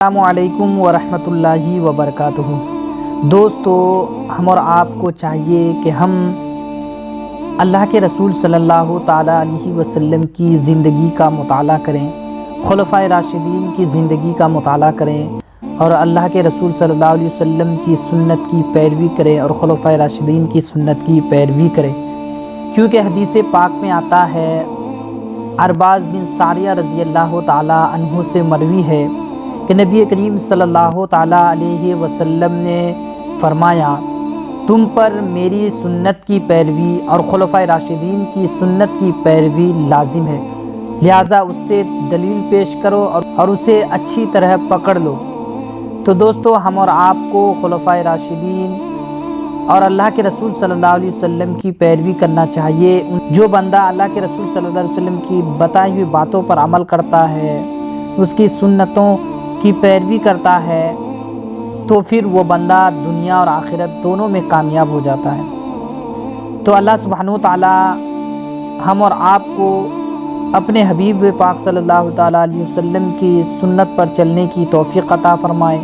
السلام علیکم ورحمۃ اللہ وبرکاتہ۔ دوستو، ہم اور آپ کو چاہیے کہ ہم اللہ کے رسول صلی اللہ تعالیٰ علیہ وسلم کی زندگی کا مطالعہ کریں، خلفائے راشدین کی زندگی کا مطالعہ کریں اور اللہ کے رسول صلی اللہ علیہ وسلم کی سنت کی پیروی کریں اور خلفائے راشدین کی سنت کی پیروی کریں، کیونکہ حدیث پاک میں آتا ہے، ارباز بن ساریہ رضی اللہ تعالیٰ عنہ سے مروی ہے کہ نبی کریم صلی اللہ تعالیٰ علیہ وسلم نے فرمایا، تم پر میری سنت کی پیروی اور خلفائے راشدین کی سنت کی پیروی لازم ہے، لہٰذا اس سے دلیل پیش کرو اور اسے اچھی طرح پکڑ لو۔ تو دوستو، ہم اور آپ کو خلفائے راشدین اور اللہ کے رسول صلی اللہ علیہ وسلم کی پیروی کرنا چاہیے۔ جو بندہ اللہ کے رسول صلی اللہ علیہ وسلم کی بتائی ہوئی باتوں پر عمل کرتا ہے، اس کی سنتوں کی پیروی کرتا ہے، تو پھر وہ بندہ دنیا اور آخرت دونوں میں کامیاب ہو جاتا ہے۔ تو اللہ سبحانہ و تعالی ہم اور آپ کو اپنے حبیب پاک صلی اللہ تعالیٰ علیہ وسلم کی سنت پر چلنے کی توفیق عطا فرمائے۔